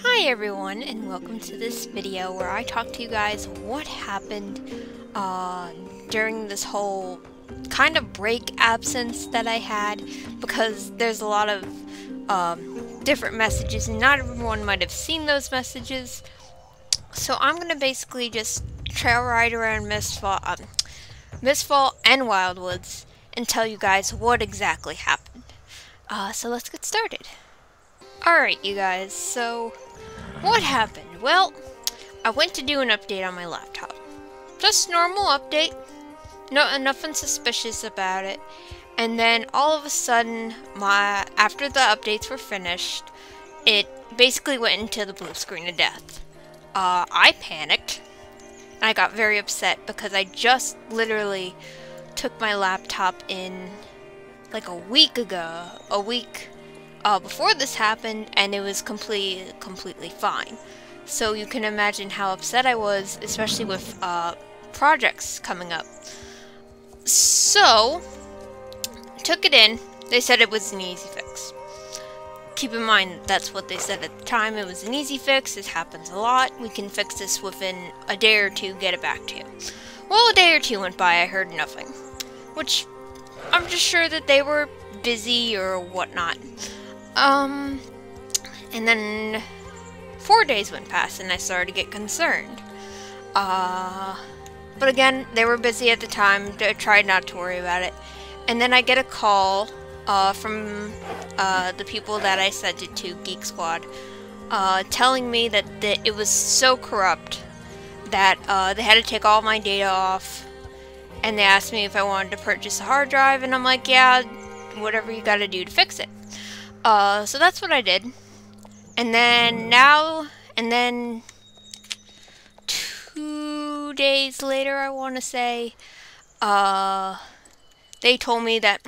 Hi everyone, and welcome to this video where I talk to you guys what happened during this whole kind of break absence that I had, because there's a lot of different messages and not everyone might have seen those messages. So I'm gonna basically just trail ride around Mistfall and Wildwoods and tell you guys what exactly happened. So let's get started. Alright you guys, so what happened? Well, I went to do an update on my laptop. Just normal update. Nothing suspicious about it. And then all of a sudden, after the updates were finished, it basically went into the blue screen of death. I panicked. And I got very upset because I just literally took my laptop in like a week ago. Before this happened, and it was completely fine. So you can imagine how upset I was, especially with projects coming up. So, took it in. They said it was an easy fix. Keep in mind, that's what they said at the time. It was an easy fix. This happens a lot. We can fix this within a day or two, get it back to you. Well, a day or two went by, I heard nothing. Which, I'm just sure that they were busy or whatnot. And then 4 days went past and I started to get concerned. But again, they were busy at the time. I tried not to worry about it. And then I get a call, from, the people that I sent it to, Geek Squad, telling me that it was so corrupt that, they had to take all my data off. And they asked me if I wanted to purchase a hard drive, and I'm like, yeah, whatever you gotta do to fix it. So that's what I did. And then 2 days later, I want to say, they told me that,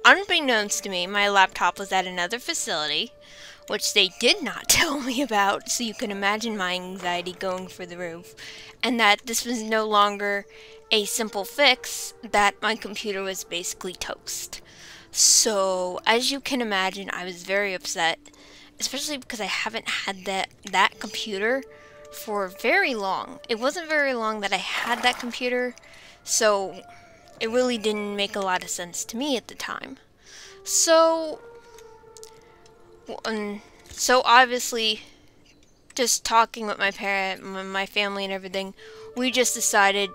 unbeknownst to me, my laptop was at another facility, which they did not tell me about, so you can imagine my anxiety going through the roof, and that this was no longer a simple fix, that my computer was basically toast. So, as you can imagine, I was very upset, especially because I haven't had that computer for very long. It wasn't very long that I had that computer, so it really didn't make a lot of sense to me at the time. So obviously, just talking with my my family and everything, we just decided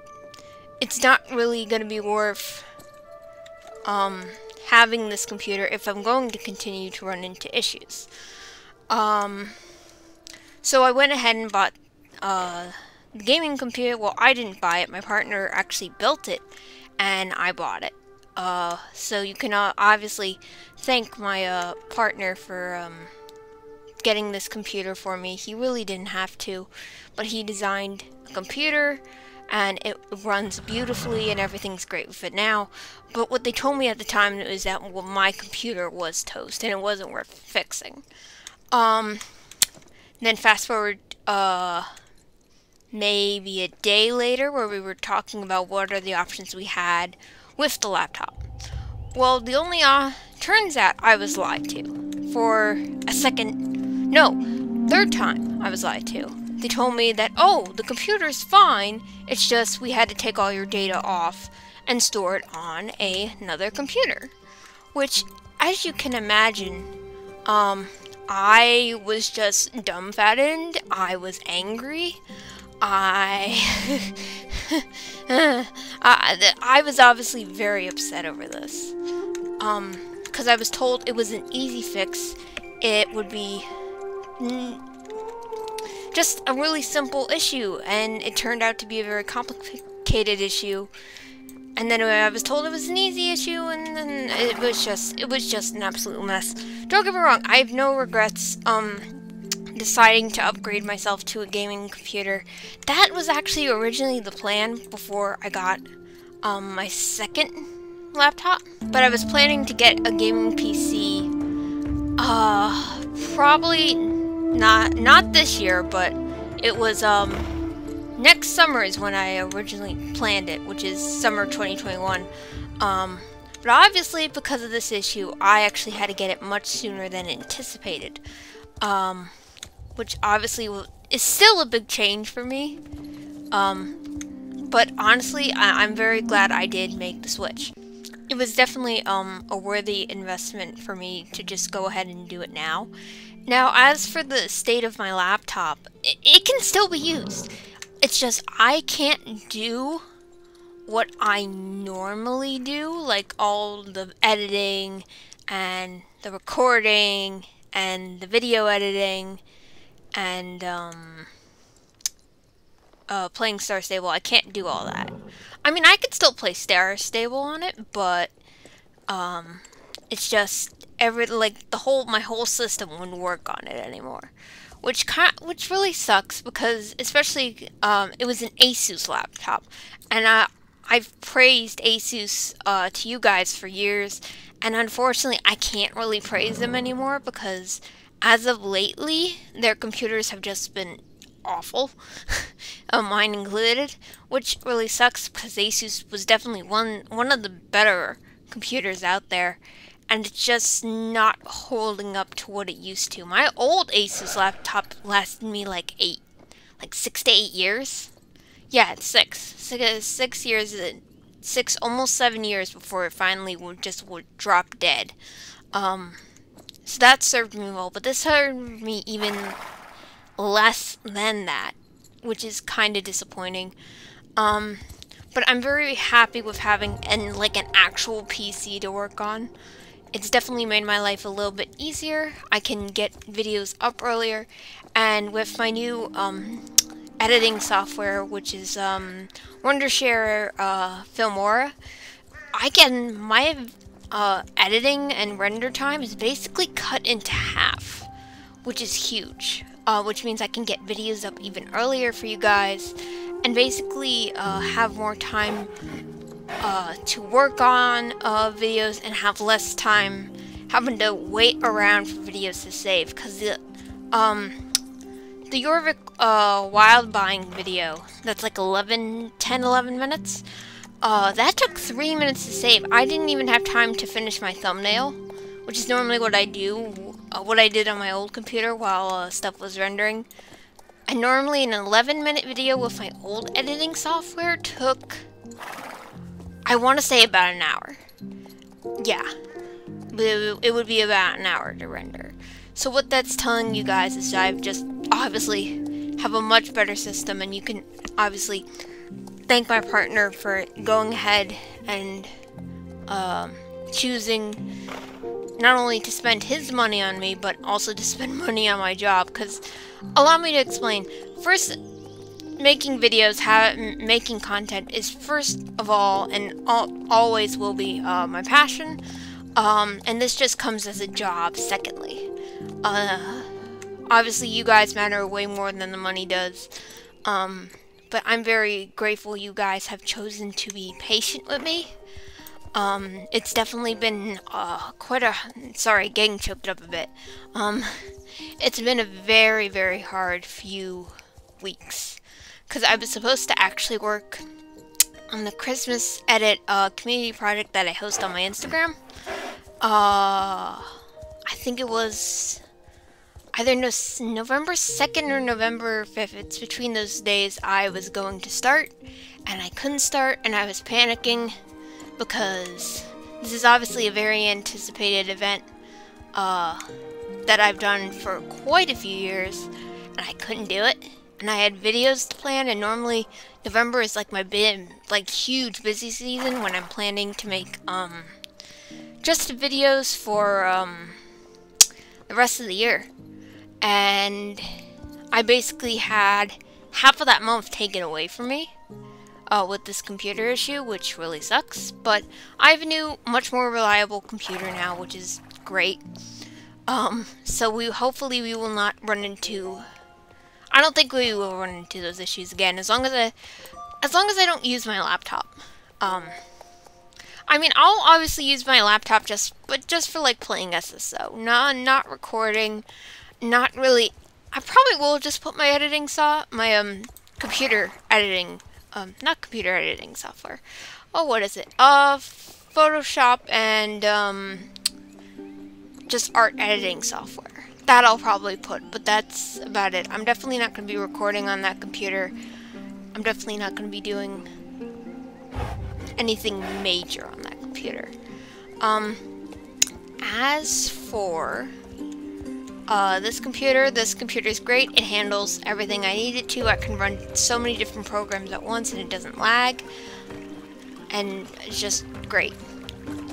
it's not really going to be worth having this computer if I'm going to continue to run into issues. So I went ahead and bought the gaming computer. Well, I didn't buy it. My partner actually built it, and I bought it. So you can obviously thank my partner for getting this computer for me. He really didn't have to, but he designed a computer, and it runs beautifully and everything's great with it now. But what they told me at the time is that, well, my computer was toast and it wasn't worth fixing. Then fast forward maybe a day later, where we were talking about what are the options we had with the laptop. Well, the only turns out I was lied to for a third time I was lied to. They told me that, oh, the computer's fine, it's just we had to take all your data off and store it on another computer. Which, as you can imagine, I was just dumbfounded. I was angry. I was obviously very upset over this. Because I was told it was an easy fix. It would be just a really simple issue, and it turned out to be a very complicated issue. And then I was told it was an easy issue, and then it was just an absolute mess. Don't get me wrong, I have no regrets deciding to upgrade myself to a gaming computer. That was actually originally the plan before I got my second laptop. But I was planning to get a gaming PC probably not this year, but it was next summer is when I originally planned it, which is summer 2021. But obviously, because of this issue, I actually had to get it much sooner than anticipated. which obviously is still a big change for me. But honestly, I'm very glad I did make the switch. It was definitely a worthy investment for me to just go ahead and do it now. Now, as for the state of my laptop, it can still be used. It's just I can't do what I normally do, like all the editing and the recording and the video editing and playing Star Stable. I can't do all that. I mean, I could still play Star Stable on it, but it's just my whole system wouldn't work on it anymore, which really sucks because especially it was an Asus laptop, and I've praised Asus to you guys for years, and unfortunately I can't really praise them anymore because as of lately their computers have just been awful, mine included, which really sucks because Asus was definitely one of the better computers out there, and it's just not holding up to what it used to. My old Asus laptop lasted me like 6 to 8 years. Yeah, it's 6 years, almost 7 years before it finally would drop dead. So that served me well, but this served me even less than that, which is kind of disappointing. But I'm very happy with having an actual PC to work on. It's definitely made my life a little bit easier. I can get videos up earlier, and with my new editing software, which is Wondershare Filmora, my editing and render time is basically cut into half, which is huge. Which means I can get videos up even earlier for you guys, and basically have more time to work on videos and have less time having to wait around for videos to save. Because the Jorvik wild buying video, that's like 11 minutes, that took 3 minutes to save. I didn't even have time to finish my thumbnail, which is normally what I do. What I did on my old computer while stuff was rendering. And normally an 11-minute video with my old editing software took, I want to say, about an hour. Yeah, it would be about an hour to render. So what that's telling you guys is I've just obviously have a much better system, and you can obviously thank my partner for going ahead and choosing not only to spend his money on me, but also to spend money on my job. Because, allow me to explain. First, making videos, making content is first of all, and always will be, my passion. And this just comes as a job, secondly. Obviously, you guys matter way more than the money does. But I'm very grateful you guys have chosen to be patient with me. It's definitely been sorry, getting choked up a bit. It's been a very, very hard few weeks, because I was supposed to actually work on the Christmas edit community project that I host on my Instagram. I think it was either November 2nd or November 5th. It's between those days I was going to start, and I couldn't start, and I was panicking, because this is obviously a very anticipated event that I've done for quite a few years, and I couldn't do it. And I had videos to plan, and normally November is like my huge busy season when I'm planning to make just videos for the rest of the year. And I basically had half of that month taken away from me with this computer issue, which really sucks. But I have a new, much more reliable computer now, which is great. So hopefully we will not run into, I don't think we will run into those issues again, as long as I don't use my laptop. I mean, I'll obviously use my laptop just for like playing SSO, not recording, not really. I probably will just put my computer editing, not computer editing software. Oh, what is it? Photoshop and just art editing software. that I'll probably put, but that's about it. I'm definitely not going to be recording on that computer. I'm definitely not going to be doing anything major on that computer. As for this computer is great. It handles everything I need it to. I can run so many different programs at once and it doesn't lag. And it's just great.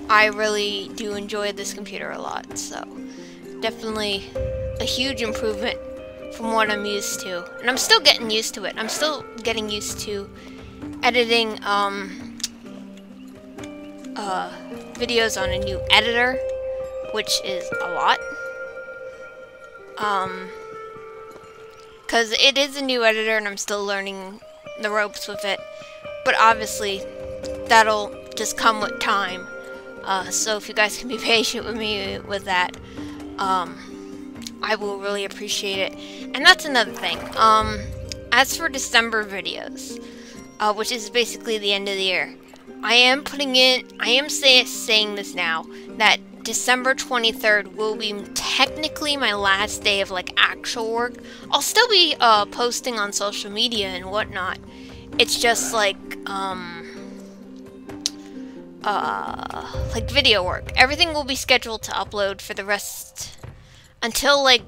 I really do enjoy this computer a lot, so definitely a huge improvement from what I'm used to. And I'm still getting used to it. I'm still getting used to editing videos on a new editor, which is a lot. Because it is a new editor and I'm still learning the ropes with it. But obviously, that'll just come with time. So if you guys can be patient with me with that, I will really appreciate it. And that's another thing. As for December videos, which is basically the end of the year, I am saying this now, that December 23rd will be technically my last day of like actual work. I'll still be posting on social media and whatnot. It's just like video work. Everything will be scheduled to upload for the rest until like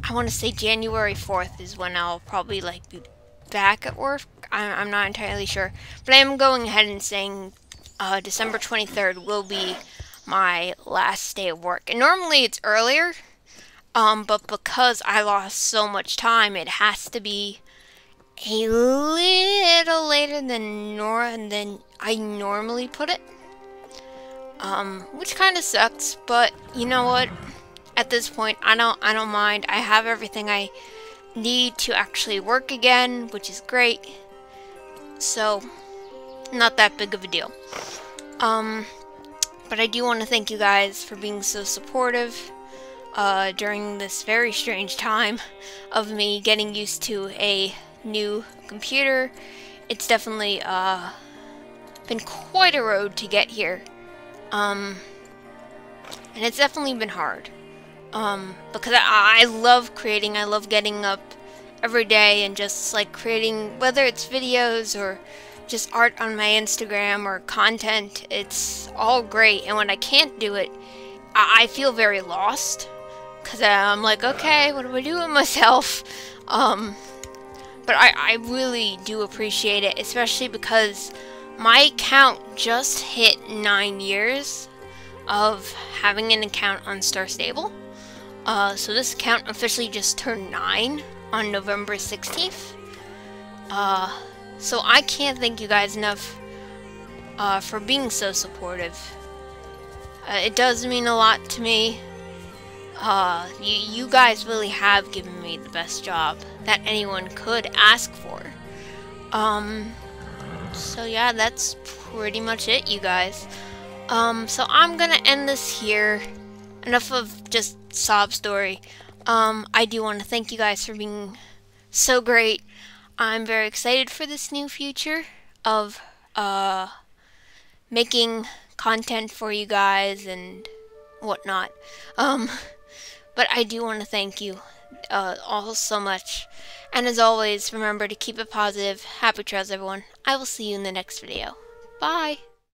I want to say January 4th is when I'll probably like be back at work. I'm not entirely sure, but I am going ahead and saying December 23rd will be my last day of work. And normally it's earlier, but because I lost so much time, it has to be a little later than I normally put it. Which kind of sucks, but you know what? At this point, I don't mind. I have everything I need to actually work again, which is great. So, not that big of a deal. But I do want to thank you guys for being so supportive during this very strange time of me getting used to a new computer. It's definitely been quite a road to get here. And it's definitely been hard. Because I love creating. I love getting up every day and just like creating, whether it's videos or just art on my Instagram or content. It's all great, and when I can't do it, I feel very lost, because I'm like, okay, what do I do with myself? But I really do appreciate it, especially because my account just hit 9 years of having an account on Star Stable. So this account officially just turned 9 on November 16th. So I can't thank you guys enough for being so supportive. It does mean a lot to me. You guys really have given me the best job that anyone could ask for. So yeah, that's pretty much it, you guys. So I'm gonna end this here. Enough of just sob story. I do want to thank you guys for being so great. I'm very excited for this new future of making content for you guys and whatnot. But I do want to thank you all so much. And as always, remember to keep it positive. Happy trails, everyone. I will see you in the next video. Bye!